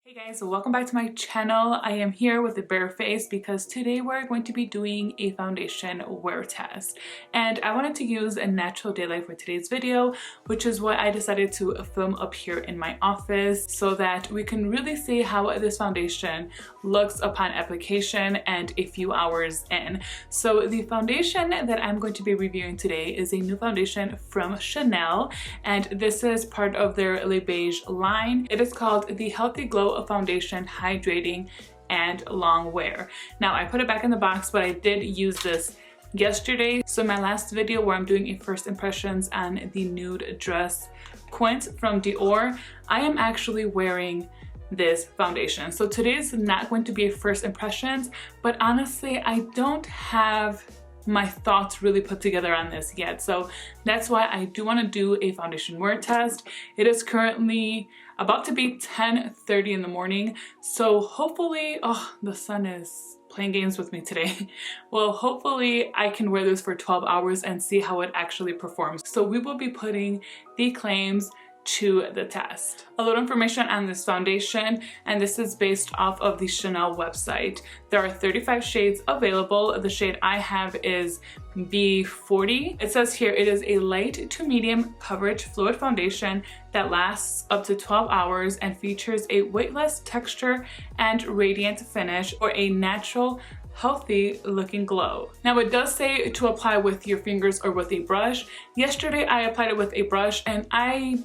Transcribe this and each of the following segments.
Hey guys, so welcome back to my channel. I am here with a bare face because today we're going to be doing a foundation wear test. And I wanted to use a natural daylight for today's video, which is why I decided to film up here in my office so that we can really see how this foundation looks upon application and a few hours in. So the foundation that I'm going to be reviewing today is a new foundation from Chanel, and this is part of their Beiges line. It is called the Healthy Glow Foundation Hydrating and Longwear. Now I put it back in the box, but I did use this yesterday. So my last video where I'm doing a first impressions on the nude dress Quint from Dior, I am actually wearing this foundation. So today's not going to be a first impressions, but honestly I don't have my thoughts really put together on this yet. So that's why I do want to do a foundation wear test. It is currently about to be 10:30 in the morning. So hopefully, oh, the sun is playing games with me today. Well, hopefully I can wear this for 12 hours and see how it actually performs. So we will be putting the claims to the test. A little information on this foundation, and this is based off of the Chanel website. There are 35 shades available. The shade I have is B40. It says here it is a light to medium coverage fluid foundation that lasts up to 12 hours and features a weightless texture and radiant finish for a natural, healthy looking glow. Now it does say to apply with your fingers or with a brush. Yesterday I applied it with a brush, and I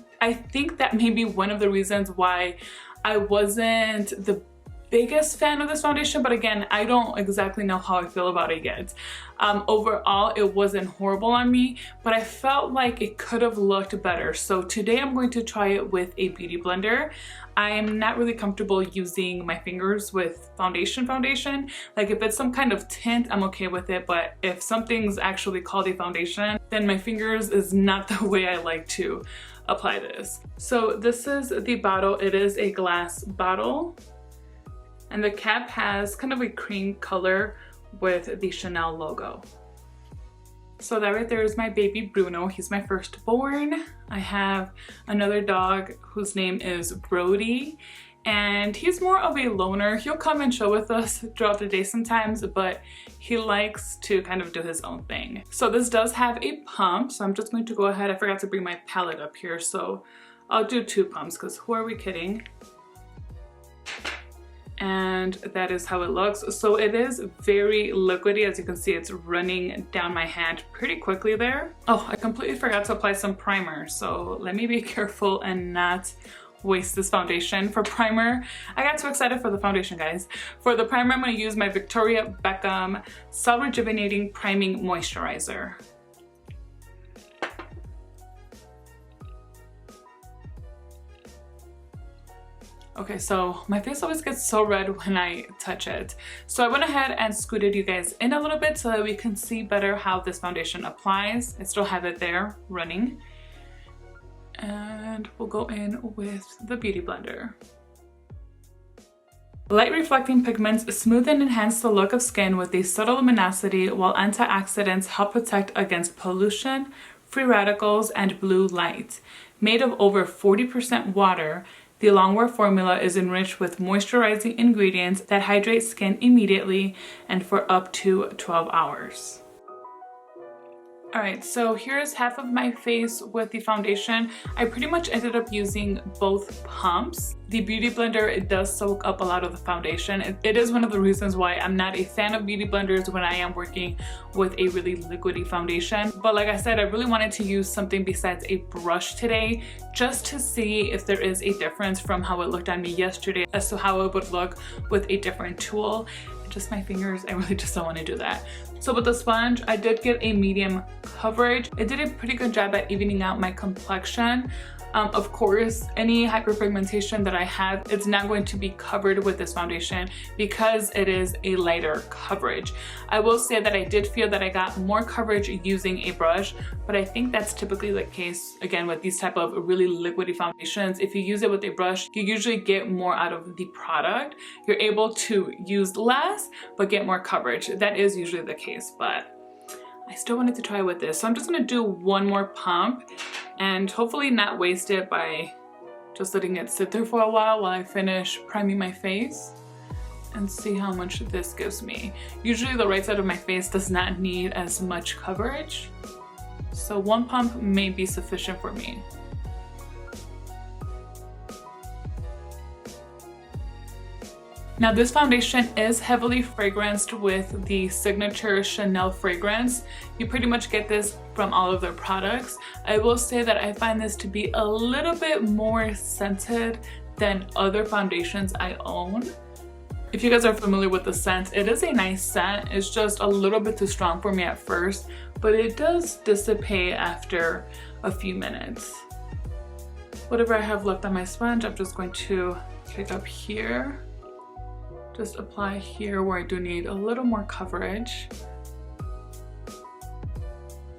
think that may be one of the reasons why I wasn't the biggest fan of this foundation, but again, I don't exactly know how I feel about it yet. Overall, it wasn't horrible on me, but I felt like it could have looked better. So today I'm going to try it with a beauty blender. I am not really comfortable using my fingers with foundation. Like if it's some kind of tint, I'm okay with it, but if something's actually called a foundation, then my fingers is not the way I like to apply this. So this is the bottle. It is a glass bottle, and the cap has kind of a cream color with the Chanel logo. So that right there is my baby Bruno. He's my firstborn. I have another dog whose name is Brody, and he's more of a loner. He'll come and chill with us throughout the day sometimes, but he likes to kind of do his own thing. So this does have a pump, so I'm just going to go ahead. I forgot to bring my palette up here, so I'll do 2 pumps because who are we kidding? And that is how it looks. So it is very liquidy. As you can see, it's running down my hand pretty quickly there. Oh, I completely forgot to apply some primer, so let me be careful and not waste this foundation. For primer, I got too excited for the foundation, guys. For the primer, I'm going to use my Victoria Beckham Cell Rejuvenating Priming Moisturizer. Okay, so my face always gets so red when I touch it. So I went ahead and scooted you guys in a little bit so that we can see better how this foundation applies. I still have it there running. And we'll go in with the beauty blender. Light reflecting pigments smooth and enhance the look of skin with a subtle luminosity, while antioxidants help protect against pollution, free radicals, and blue light. Made of over 40% water, the Longwear formula is enriched with moisturizing ingredients that hydrate skin immediately and for up to 12 hours. Alright, so here's half of my face with the foundation. I pretty much ended up using both pumps. The beauty blender, it does soak up a lot of the foundation. It is one of the reasons why I'm not a fan of beauty blenders when I am working with a really liquidy foundation. But like I said, I really wanted to use something besides a brush today just to see if there is a difference from how it looked on me yesterday as to how it would look with a different tool. Just my fingers, I really just don't want to do that. So with the sponge, I did get a medium coverage. It did a pretty good job at evening out my complexion. Of course, any hyperpigmentation that I have, it's not going to be covered with this foundation because it is a lighter coverage. I will say that I did feel that I got more coverage using a brush, but I think that's typically the case, again, with these type of really liquidy foundations. If you use it with a brush, you usually get more out of the product. You're able to use less, but get more coverage. That is usually the case, but I still wanted to try with this. So I'm just gonna do one more pump and hopefully not waste it by Just letting it sit there for a while I finish priming my face and see how much this gives me. Usually the right side of my face does not need as much coverage, so one pump may be sufficient for me. Now this foundation is heavily fragranced with the signature Chanel fragrance. You pretty much get this from all of their products. I will say that I find this to be a little bit more scented than other foundations I own. If you guys are familiar with the scent, it is a nice scent. It's just a little bit too strong for me at first, but it does dissipate after a few minutes. Whatever I have left on my sponge, I'm just going to pick up here. Just apply here where I do need a little more coverage.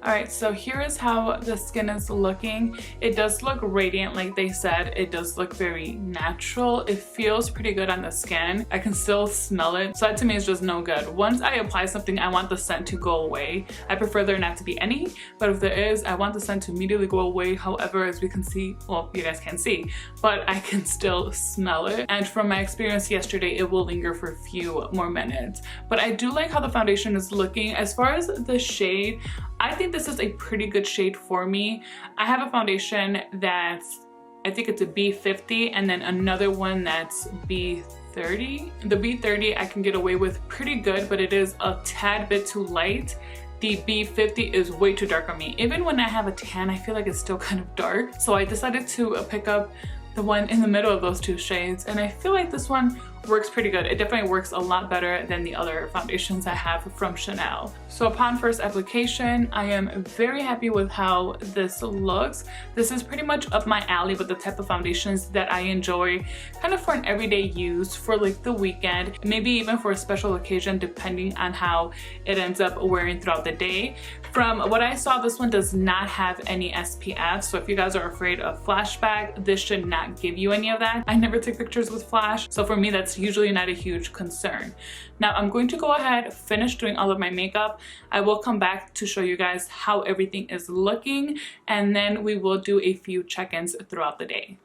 Alright, so here is how the skin is looking. It does look radiant like they said. It does look very natural. It feels pretty good on the skin. I can still smell it. So that to me is just no good. Once I apply something, I want the scent to go away. I prefer there not to be any, but if there is, I want the scent to immediately go away. However, as we can see, well, you guys can't see, but I can still smell it. And from my experience yesterday, it will linger for a few more minutes. But I do like how the foundation is looking. As far as the shade, I think this is a pretty good shade for me. I have a foundation that's, I think it's a B50, and then another one that's B30. The B30 I can get away with pretty good, but it is a tad bit too light. The B50 is way too dark on me. Even when I have a tan, I feel like it's still kind of dark. So I decided to pick up the one in the middle of those two shades, and I feel like this one works pretty good. It definitely works a lot better than the other foundations I have from Chanel. So upon first application, I am very happy with how this looks. This is pretty much up my alley with the type of foundations that I enjoy kind of for an everyday use, for like the weekend, maybe even for a special occasion depending on how it ends up wearing throughout the day. From what I saw, this one does not have any SPF, so if you guys are afraid of flashback, this should not give you any of that. I never take pictures with flash, so for me that's usually not a huge concern. Now I'm going to go ahead, finish doing all of my makeup. I will come back to show you guys how everything is looking, and then we will do a few check-ins throughout the day.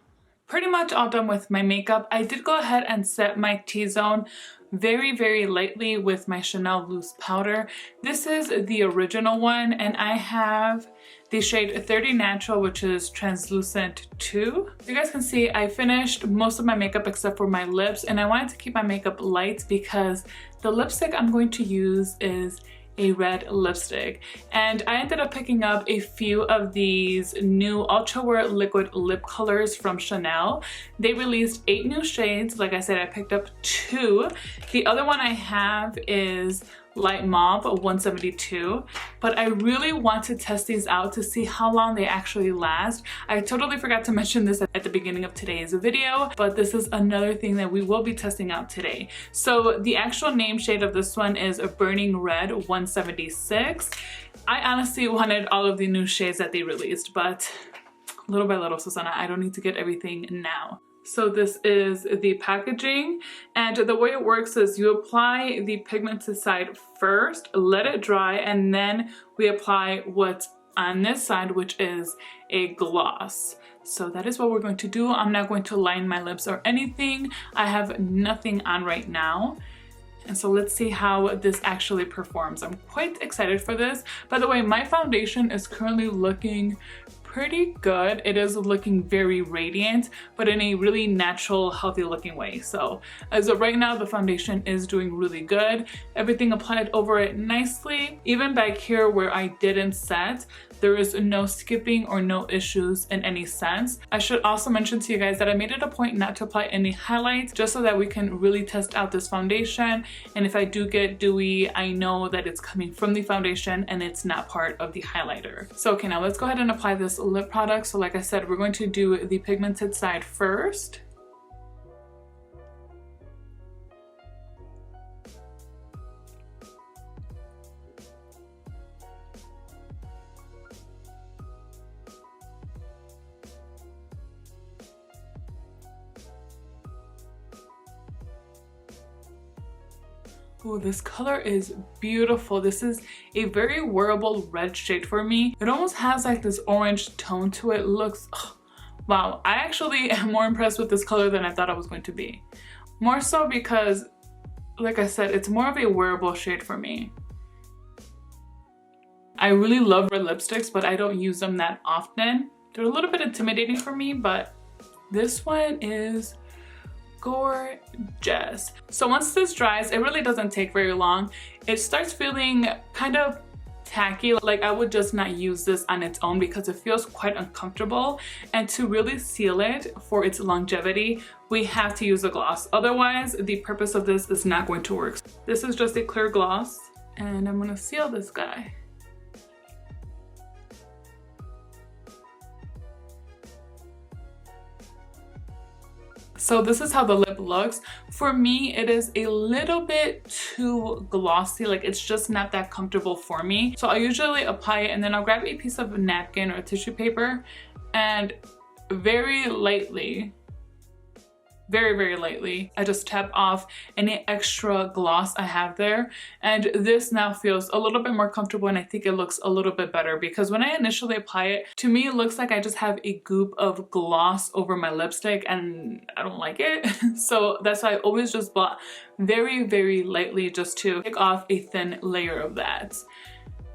Pretty much all done with my makeup. I did go ahead and set my T-zone very lightly with my Chanel loose powder. This is the original one, and I have the shade 30 Natural, which is translucent 2. You guys can see I finished most of my makeup except for my lips, and I wanted to keep my makeup light because the lipstick I'm going to use is a red lipstick, and I ended up picking up a few of these new Ultra Wear liquid lip colors from Chanel. They released 8 new shades. Like I said, I picked up 2. The other one I have is Light Mauve 172, but I really want to test these out to see how long they actually last. I totally forgot to mention this at the beginning of today's video, but this is another thing that we will be testing out today. So the actual name shade of this one is a Burning Red 176. I honestly wanted all of the new shades that they released, but little by little, Suzana, I don't need to get everything now. So this is the packaging, and the way it works is you apply the pigmented side first, let it dry, and then we apply what's on this side, which is a gloss. So that is what we're going to do. I'm not going to line my lips or anything. I have nothing on right now. And so let's see how this actually performs. I'm quite excited for this. By the way, my foundation is currently looking pretty good. It is looking very radiant, but in a really natural, healthy looking way. So as of right now, the foundation is doing really good. Everything applied over it nicely. Even back here where I didn't set, there is no skipping or no issues in any sense. I should also mention to you guys that I made it a point not to apply any highlights, just so that we can really test out this foundation. And if I do get dewy, I know that it's coming from the foundation and it's not part of the highlighter. So okay, now let's go ahead and apply this lip product. So like I said, we're going to do the pigmented side first. Oh, this color is beautiful. This is a very wearable red shade for me. It almost has like this orange tone to it. Looks Wow, I actually am more impressed with this color than I thought I was going to be. More so because, like I said, it's more of a wearable shade for me. I really love red lipsticks, but I don't use them that often. They're a little bit intimidating for me, but this one is gorgeous. So once this dries, it really doesn't take very long. It starts feeling kind of tacky, like I would just not use this on its own because it feels quite uncomfortable, and to really seal it for its longevity we have to use a gloss, otherwise the purpose of this is not going to work. This is just a clear gloss and I'm going to seal this guy. So this is how the lip looks. For me, it is a little bit too glossy, like it's just not that comfortable for me. So I usually apply it and then I'll grab a piece of napkin or tissue paper and very lightly, very lightly, I just tap off any extra gloss I have there, and this now feels a little bit more comfortable and I think it looks a little bit better, because when I initially apply it, to me it looks like I just have a goop of gloss over my lipstick and I don't like it. So that's why I always just blot very lightly just to take off a thin layer of that.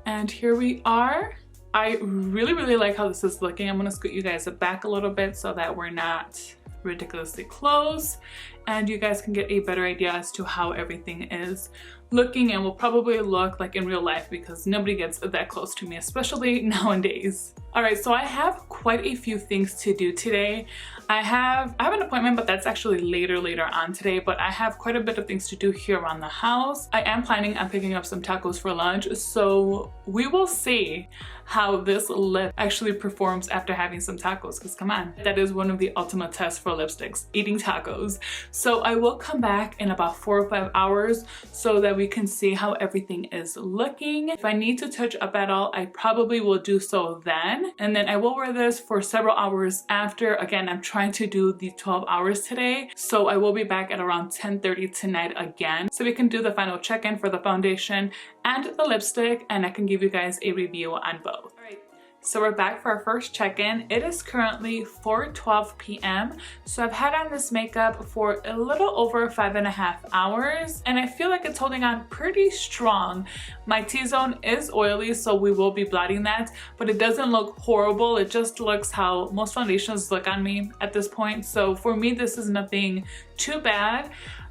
And here we are. I really like how this is looking. I'm gonna scoot you guys back a little bit so that we're not ridiculously close and you guys can get a better idea as to how everything is looking and will probably look like in real life, because nobody gets that close to me, especially nowadays. All right, so I have quite a few things to do today. I have an appointment, but that's actually later on today, but I have quite a bit of things to do here around the house. I am planning on picking up some tacos for lunch, so we will see how this lip actually performs after having some tacos, because come on, that is one of the ultimate tests for lipsticks, eating tacos. So I will come back in about 4 or 5 hours so that we can see how everything is looking. If I need to touch up at all, I probably will do so then, and then I will wear this for several hours after. Again, I'm trying to do the 12 hours today, so I will be back at around 10:30 tonight again, so we can do the final check-in for the foundation and the lipstick, and I can give you guys a review on both. All right, so we're back for our first check-in. It is currently 4:12 p.m. so I've had on this makeup for a little over 5.5 hours and I feel like it's holding on pretty strong. My T-zone is oily, so we will be blotting that, but it doesn't look horrible. It just looks how most foundations look on me at this point. So for me, this is nothing too bad.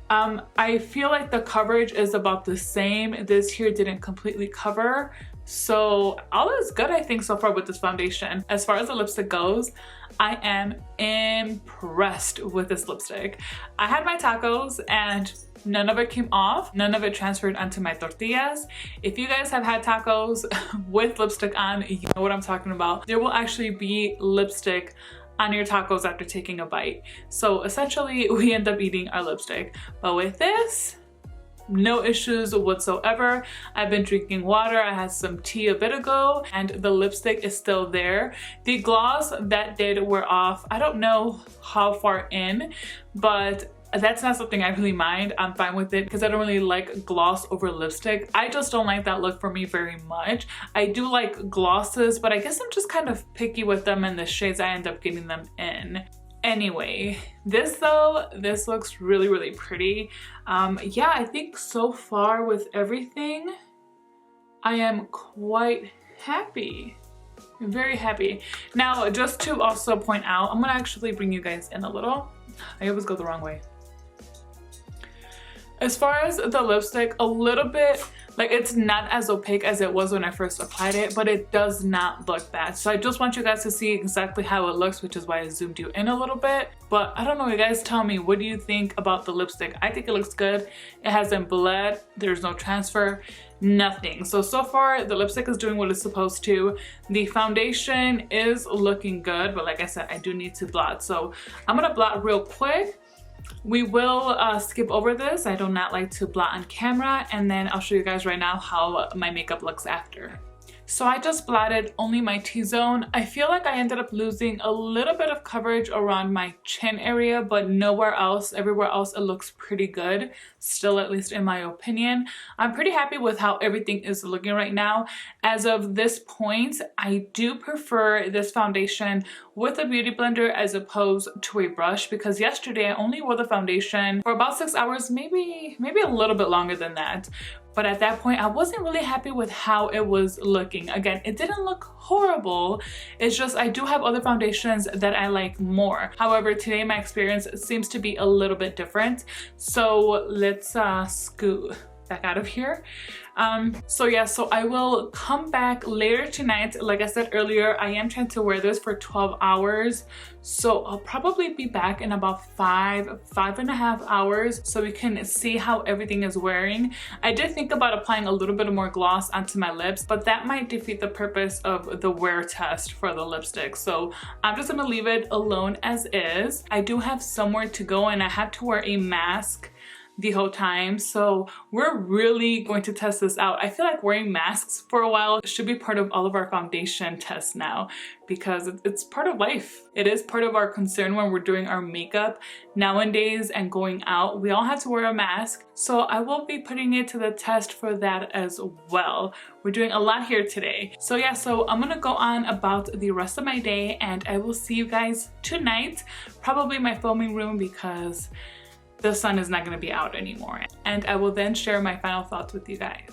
I feel like the coverage is about the same. This here didn't completely cover. So all is good, I think, so far with this foundation. As far as the lipstick goes, I am impressed with this lipstick. I had my tacos and none of it came off. None of it transferred onto my tortillas. If you guys have had tacos with lipstick on, you know what I'm talking about. There will actually be lipstick on your tacos after taking a bite. So essentially we end up eating our lipstick. But with this, no issues whatsoever. I've been drinking water. I had some tea a bit ago and the lipstick is still there. The gloss that did wear off. I don't know how far in, but that's not something I really mind. I'm fine with it because I don't really like gloss over lipstick. I just don't like that look for me very much. I do like glosses, but I guess I'm just kind of picky with them and the shades I end up getting them in. Anyway, this though, this looks really pretty. Yeah, I think so far with everything, I am quite happy. I'm very happy. Now, just to also point out, I'm gonna actually bring you guys in a little. I always go the wrong way. As far as the lipstick, a little bit, like it's not as opaque as it was when I first applied it, but it does not look bad. So I just want you guys to see exactly how it looks, which is why I zoomed you in a little bit. But I don't know, you guys tell me, what do you think about the lipstick? I think it looks good. It hasn't bled, there's no transfer, nothing. So far the lipstick is doing what it's supposed to. The foundation is looking good, but like I said, I do need to blot. So I'm gonna blot real quick. We will skip over this. I do not like to blot on camera, and then I'll show you guys right now how my makeup looks after. So I just blotted only my T-zone. I feel like I ended up losing a little bit of coverage around my chin area, but nowhere else. Everywhere else it looks pretty good, still, at least in my opinion. I'm pretty happy with how everything is looking right now. As of this point, I do prefer this foundation with a beauty blender as opposed to a brush, because yesterday I only wore the foundation for about 6 hours, maybe a little bit longer than that. But at that point, I wasn't really happy with how it was looking. Again, it didn't look horrible. It's just I do have other foundations that I like more. However, today my experience seems to be a little bit different. So let's scoot back out of here. So yeah, so I will come back later tonight. Like I said earlier, I am trying to wear this for 12 hours. So I'll probably be back in about five and a half hours so we can see how everything is wearing. I did think about applying a little bit more gloss onto my lips, but that might defeat the purpose of the wear test for the lipstick. So I'm just gonna leave it alone as is. I do have somewhere to go and I have to wear a mask the whole time, so we're really going to test this out. I feel like wearing masks for a while should be part of all of our foundation tests now, because it's part of life. It is part of our concern when we're doing our makeup nowadays and going out. We all have to wear a mask, so I will be putting it to the test for that as well. We're doing a lot here today. So yeah, so I'm gonna go on about the rest of my day and I will see you guys tonight, probably my filming room, because the sun is not going to be out anymore, and I will then share my final thoughts with you guys.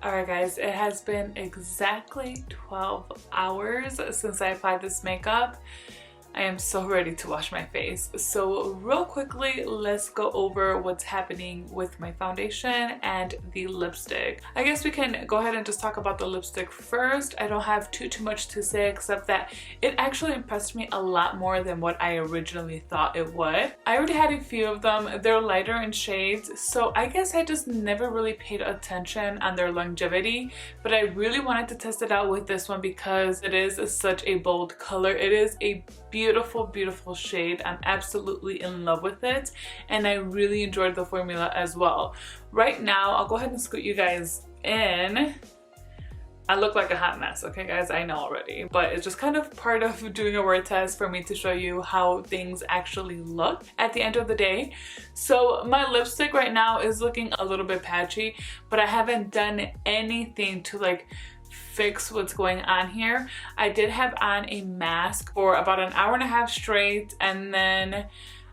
Alright guys, it has been exactly 12 hours since I applied this makeup. I am so ready to wash my face. So real quickly, let's go over what's happening with my foundation and the lipstick. I guess we can go ahead and just talk about the lipstick first. I don't have too much to say except that it actually impressed me a lot more than what I originally thought it would. I already had a few of them. They're lighter in shades, so I guess I just never really paid attention on their longevity, but I really wanted to test it out with this one because it is such a bold color. It is a beautiful shade. I'm absolutely in love with it and I really enjoyed the formula as well. Right now, I'll go ahead and scoot you guys in. I look like a hot mess, okay guys, I know already, but it's just kind of part of doing a wear test for me to show you how things actually look at the end of the day. So my lipstick right now is looking a little bit patchy, but I haven't done anything to like fix what's going on here. I did have on a mask for about an hour and a half straight, and then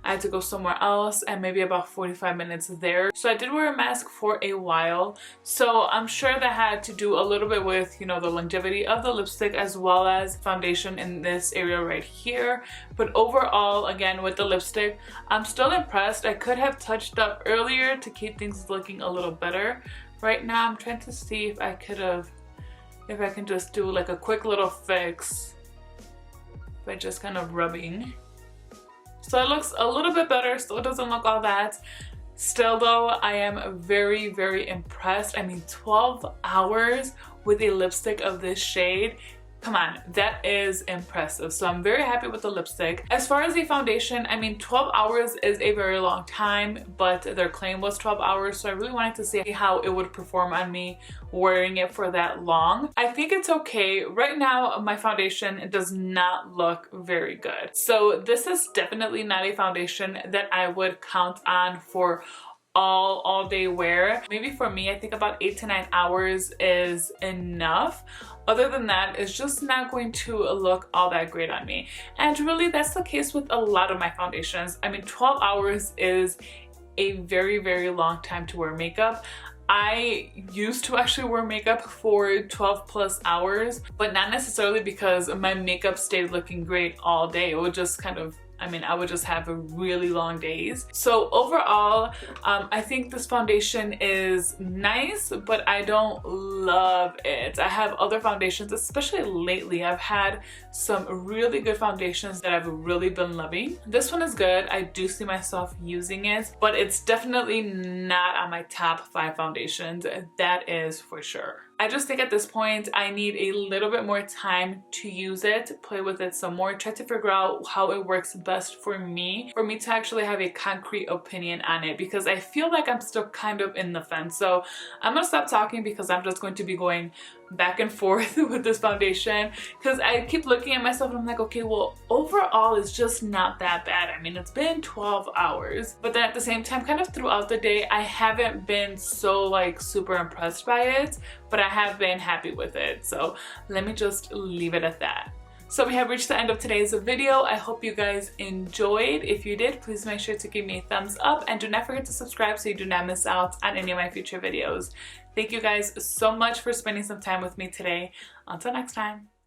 I had to go somewhere else and maybe about 45 minutes there. So I did wear a mask for a while. So I'm sure that had to do a little bit with, you know, the longevity of the lipstick as well as foundation in this area right here. But overall, again, with the lipstick, I'm still impressed. I could have touched up earlier to keep things looking a little better. Right now, I'm trying to see if I can just do like a quick little fix by just kind of rubbing. So it looks a little bit better, still doesn't look all that. Still though, I am very impressed. I mean, 12 hours with a lipstick of this shade. Come on, that is impressive. So I'm very happy with the lipstick. As far as the foundation, I mean, 12 hours is a very long time, but their claim was 12 hours. So I really wanted to see how it would perform on me wearing it for that long. I think it's okay. Right now, my foundation does not look very good. So this is definitely not a foundation that I would count on for all day wear. Maybe for me, I think about 8 to 9 hours is enough. Other than that, it's just not going to look all that great on me. And really, that's the case with a lot of my foundations. I mean, 12 hours is a very long time to wear makeup. I used to actually wear makeup for 12 plus hours, but not necessarily because my makeup stayed looking great all day. It would just kind of, I mean, I would just have really long days. So overall, I think this foundation is nice, but I don't love it. I have other foundations, especially lately. I've had some really good foundations that I've really been loving. This one is good. I do see myself using it, but it's definitely not on my top 5 foundations. That is for sure. I just think at this point I need a little bit more time to use it, play with it some more, try to figure out how it works best for me to actually have a concrete opinion on it, because I feel like I'm still kind of in the fence. So I'm gonna stop talking because I'm just going to be going back and forth with this foundation because I keep looking at myself and I'm like, okay, well, overall it's just not that bad. I mean, it's been 12 hours, but then at the same time, kind of throughout the day, I haven't been so like super impressed by it, but I have been happy with it. So let me just leave it at that. So we have reached the end of today's video. I hope you guys enjoyed. If you did, please make sure to give me a thumbs up and do not forget to subscribe so you do not miss out on any of my future videos. Thank you guys so much for spending some time with me today. Until next time.